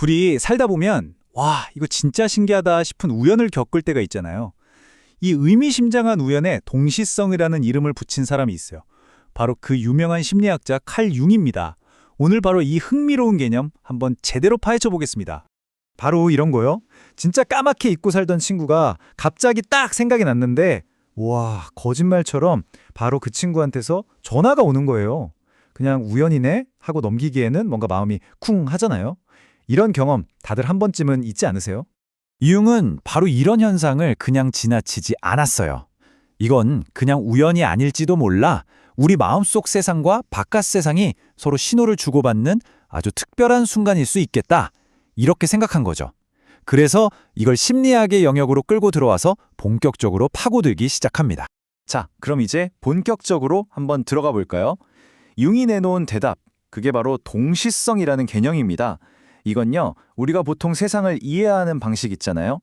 우리 살다 보면 와, 이거 진짜 신기하다 싶은 우연을 겪을 때가 있잖아요. 이 의미심장한 우연에 동시성이라는 이름을 붙인 사람이 있어요. 바로 그 유명한 심리학자 칼 융입니다. 오늘 바로 이 흥미로운 개념 한번 제대로 파헤쳐 보겠습니다. 바로 이런 거요. 진짜 까맣게 잊고 살던 친구가 갑자기 딱 생각이 났는데 와, 거짓말처럼 바로 그 친구한테서 전화가 오는 거예요. 그냥 우연이네 하고 넘기기에는 뭔가 마음이 쿵 하잖아요. 이런 경험 다들 한 번쯤은 있지 않으세요? 융은 바로 이런 현상을 그냥 지나치지 않았어요. 이건 그냥 우연이 아닐지도 몰라 우리 마음속 세상과 바깥 세상이 서로 신호를 주고받는 아주 특별한 순간일 수 있겠다. 이렇게 생각한 거죠. 그래서 이걸 심리학의 영역으로 끌고 들어와서 본격적으로 파고들기 시작합니다. 자, 그럼 이제 본격적으로 한번 들어가 볼까요? 융이 내놓은 대답, 그게 바로 동시성이라는 개념입니다. 이건요, 우리가 보통 세상을 이해하는 방식 있잖아요.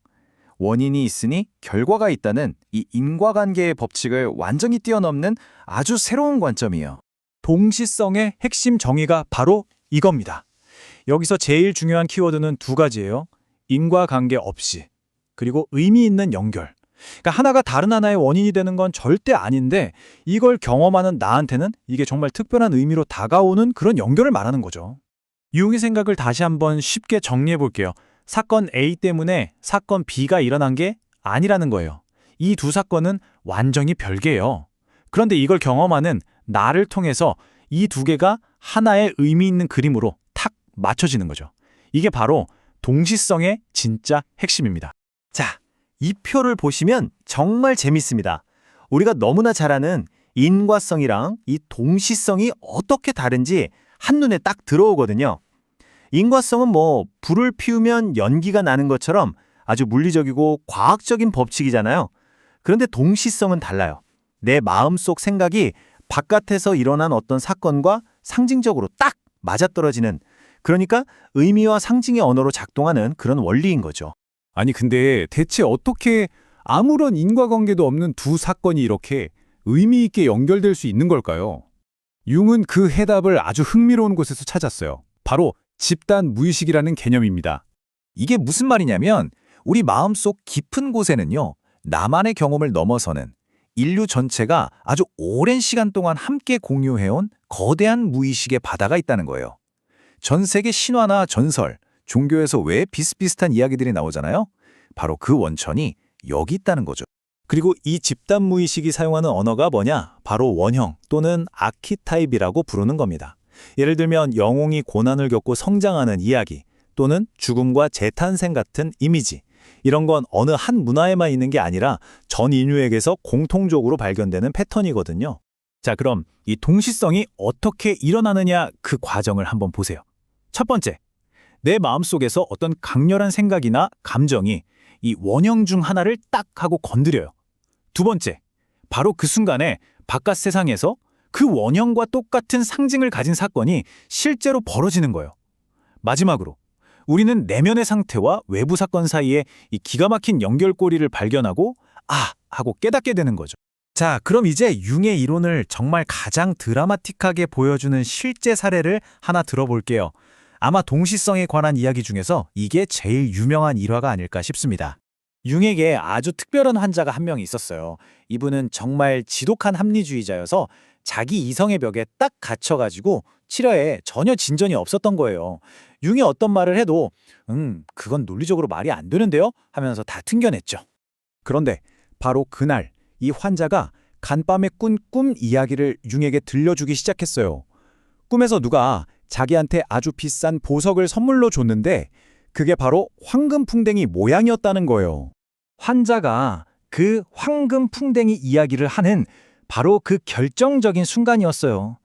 원인이 있으니 결과가 있다는 이 인과관계의 법칙을 완전히 뛰어넘는 아주 새로운 관점이에요. 동시성의 핵심 정의가 바로 이겁니다. 여기서 제일 중요한 키워드는 두 가지예요. 인과관계 없이, 그리고 의미 있는 연결. 그러니까 하나가 다른 하나의 원인이 되는 건 절대 아닌데 이걸 경험하는 나한테는 이게 정말 특별한 의미로 다가오는 그런 연결을 말하는 거죠. 융의 생각을 다시 한번 쉽게 정리해 볼게요. 사건 A 때문에 사건 B가 일어난 게 아니라는 거예요. 이 두 사건은 완전히 별개예요. 그런데 이걸 경험하는 나를 통해서 이 두 개가 하나의 의미 있는 그림으로 탁 맞춰지는 거죠. 이게 바로 동시성의 진짜 핵심입니다. 자, 이 표를 보시면 정말 재밌습니다. 우리가 너무나 잘 아는 인과성이랑 이 동시성이 어떻게 다른지 한눈에 딱 들어오거든요. 인과성은 불을 피우면 연기가 나는 것처럼 아주 물리적이고 과학적인 법칙이잖아요. 그런데 동시성은 달라요. 내 마음속 생각이 바깥에서 일어난 어떤 사건과 상징적으로 딱 맞아떨어지는, 그러니까 의미와 상징의 언어로 작동하는 그런 원리인 거죠. 아니 근데 대체 어떻게 아무런 인과관계도 없는 두 사건이 이렇게 의미 있게 연결될 수 있는 걸까요? 융은 그 해답을 아주 흥미로운 곳에서 찾았어요. 바로 집단 무의식이라는 개념입니다. 이게 무슨 말이냐면 우리 마음속 깊은 곳에는요, 나만의 경험을 넘어서는 인류 전체가 아주 오랜 시간 동안 함께 공유해온 거대한 무의식의 바다가 있다는 거예요. 전 세계 신화나 전설, 종교에서 왜 비슷비슷한 이야기들이 나오잖아요? 바로 그 원천이 여기 있다는 거죠. 그리고 이 집단 무의식이 사용하는 언어가 뭐냐? 바로 원형 또는 아키타입이라고 부르는 겁니다. 예를 들면 영웅이 고난을 겪고 성장하는 이야기 또는 죽음과 재탄생 같은 이미지. 이런 건 어느 한 문화에만 있는 게 아니라 전 인류에게서 공통적으로 발견되는 패턴이거든요. 자, 그럼 이 동시성이 어떻게 일어나느냐 그 과정을 한번 보세요. 첫 번째, 내 마음속에서 어떤 강렬한 생각이나 감정이 이 원형 중 하나를 딱 하고 건드려요. 두 번째, 바로 그 순간에 바깥 세상에서 그 원형과 똑같은 상징을 가진 사건이 실제로 벌어지는 거예요. 마지막으로, 우리는 내면의 상태와 외부 사건 사이에 이 기가 막힌 연결고리를 발견하고 하고 깨닫게 되는 거죠. 자, 그럼 이제 융의 이론을 정말 가장 드라마틱하게 보여주는 실제 사례를 하나 들어볼게요. 아마 동시성에 관한 이야기 중에서 이게 제일 유명한 일화가 아닐까 싶습니다. 융에게 아주 특별한 환자가 한 명 있었어요. 이분은 정말 지독한 합리주의자여서 자기 이성의 벽에 딱 갇혀가지고 치료에 전혀 진전이 없었던 거예요. 융이 어떤 말을 해도 그건 논리적으로 말이 안 되는데요? 하면서 다 튕겨냈죠. 그런데 바로 그날 이 환자가 간밤에 꾼 꿈 이야기를 융에게 들려주기 시작했어요. 꿈에서 누가 자기한테 아주 비싼 보석을 선물로 줬는데 그게 바로 황금풍뎅이 모양이었다는 거예요. 환자가 그 황금풍뎅이 이야기를 하는 바로 그 결정적인 순간이었어요.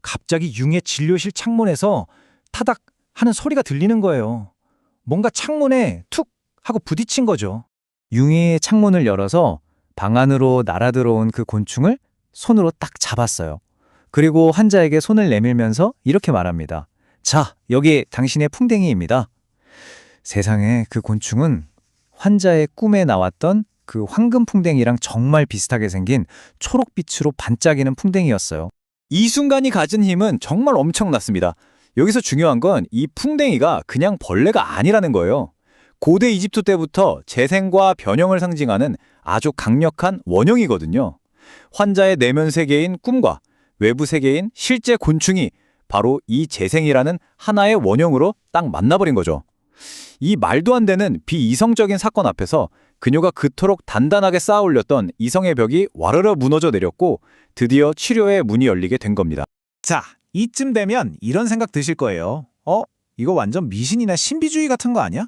갑자기 융의 진료실 창문에서 타닥 하는 소리가 들리는 거예요. 뭔가 창문에 툭 하고 부딪힌 거죠. 융이 창문을 열어서 방 안으로 날아들어온 그 곤충을 손으로 딱 잡았어요. 그리고 환자에게 손을 내밀면서 이렇게 말합니다. 자, 여기 당신의 풍뎅이입니다. 세상에 그 곤충은 환자의 꿈에 나왔던 그 황금풍뎅이랑 정말 비슷하게 생긴 초록빛으로 반짝이는 풍뎅이였어요. 이 순간이 가진 힘은 정말 엄청났습니다. 여기서 중요한 건 이 풍뎅이가 그냥 벌레가 아니라는 거예요. 고대 이집트 때부터 재생과 변형을 상징하는 아주 강력한 원형이거든요. 환자의 내면 세계인 꿈과 외부 세계인 실제 곤충이 바로 이 재생이라는 하나의 원형으로 딱 만나버린 거죠. 이 말도 안 되는 비이성적인 사건 앞에서 그녀가 그토록 단단하게 쌓아 올렸던 이성의 벽이 와르르 무너져 내렸고 드디어 치료의 문이 열리게 된 겁니다. 자, 이쯤 되면 이런 생각 드실 거예요. 이거 완전 미신이나 신비주의 같은 거 아니야?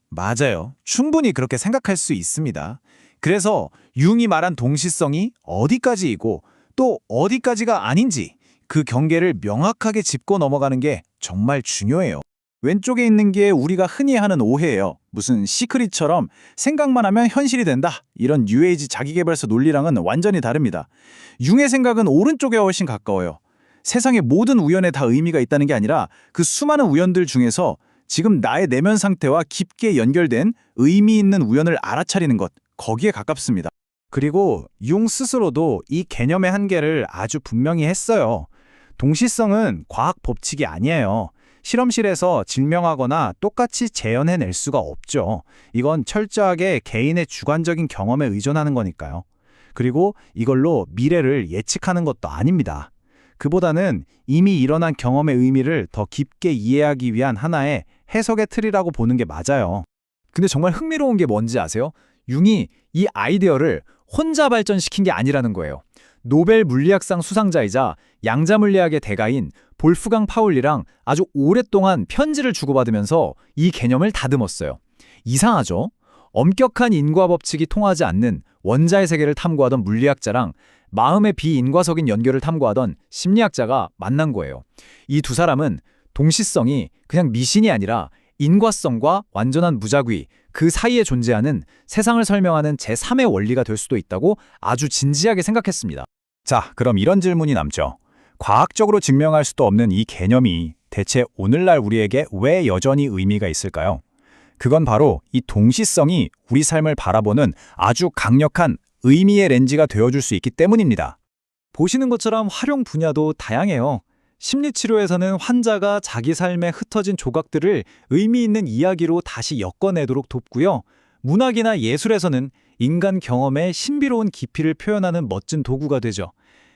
맞아요. 충분히 그렇게 생각할 수 있습니다. 그래서 융이 말한 동시성이 어디까지이고 또 어디까지가 아닌지 그 경계를 명확하게 짚고 넘어가는 게 정말 중요해요. 왼쪽에 있는 게 우리가 흔히 하는 오해예요. 무슨 시크릿처럼 생각만 하면 현실이 된다. 이런 뉴에이지 자기계발서 논리랑은 완전히 다릅니다. 융의 생각은 오른쪽에 훨씬 가까워요. 세상의 모든 우연에 다 의미가 있다는 게 아니라 그 수많은 우연들 중에서 지금 나의 내면 상태와 깊게 연결된 의미 있는 우연을 알아차리는 것, 거기에 가깝습니다. 그리고 융 스스로도 이 개념의 한계를 아주 분명히 했어요. 동시성은 과학 법칙이 아니에요. 실험실에서 증명하거나 똑같이 재현해낼 수가 없죠. 이건 철저하게 개인의 주관적인 경험에 의존하는 거니까요. 그리고 이걸로 미래를 예측하는 것도 아닙니다. 그보다는 이미 일어난 경험의 의미를 더 깊게 이해하기 위한 하나의 해석의 틀이라고 보는 게 맞아요. 근데 정말 흥미로운 게 뭔지 아세요? 융이 이 아이디어를 혼자 발전시킨 게 아니라는 거예요. 노벨 물리학상 수상자이자 양자물리학의 대가인 볼프강 파울리랑 아주 오랫동안 편지를 주고받으면서 이 개념을 다듬었어요. 이상하죠? 엄격한 인과 법칙이 통하지 않는 원자의 세계를 탐구하던 물리학자랑 마음의 비인과적인 연결을 탐구하던 심리학자가 만난 거예요. 이 두 사람은 동시성이 그냥 미신이 아니라 인과성과 완전한 무작위, 그 사이에 존재하는 세상을 설명하는 제3의 원리가 될 수도 있다고 아주 진지하게 생각했습니다. 자, 그럼 이런 질문이 남죠. 과학적으로 증명할 수도 없는 이 개념이 대체 오늘날 우리에게 왜 여전히 의미가 있을까요? 그건 바로 이 동시성이 우리 삶을 바라보는 아주 강력한 의미의 렌즈가 되어줄 수 있기 때문입니다. 보시는 것처럼 활용 분야도 다양해요. 심리치료에서는 환자가 자기 삶에 흩어진 조각들을 의미 있는 이야기로 다시 엮어내도록 돕고요. 문학이나 예술에서는 인간 경험의 신비로운 깊이를 표현하는 멋진 도구가 되죠.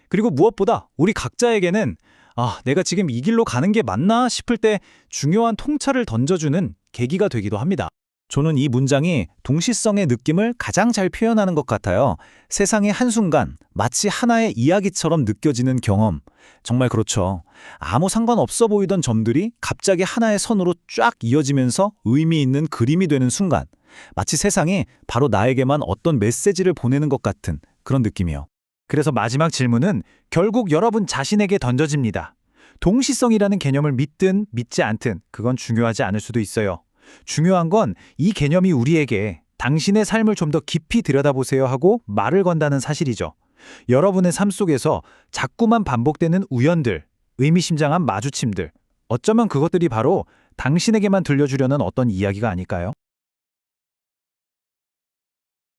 그리고 무엇보다 우리 각자에게는 내가 지금 이 길로 가는 게 맞나 싶을 때 중요한 통찰을 던져주는 계기가 되기도 합니다. 저는 이 문장이 동시성의 느낌을 가장 잘 표현하는 것 같아요. 세상의 한순간 마치 하나의 이야기처럼 느껴지는 경험. 정말 그렇죠. 아무 상관없어 보이던 점들이 갑자기 하나의 선으로 쫙 이어지면서 의미 있는 그림이 되는 순간. 마치 세상이 바로 나에게만 어떤 메시지를 보내는 것 같은 그런 느낌이요. 그래서 마지막 질문은 결국 여러분 자신에게 던져집니다. 동시성이라는 개념을 믿든 믿지 않든 그건 중요하지 않을 수도 있어요. 중요한 건 이 개념이 우리에게 당신의 삶을 좀 더 깊이 들여다보세요 하고 말을 건다는 사실이죠. 여러분의 삶 속에서 자꾸만 반복되는 우연들, 의미심장한 마주침들, 어쩌면 그것들이 바로 당신에게만 들려주려는 어떤 이야기가 아닐까요?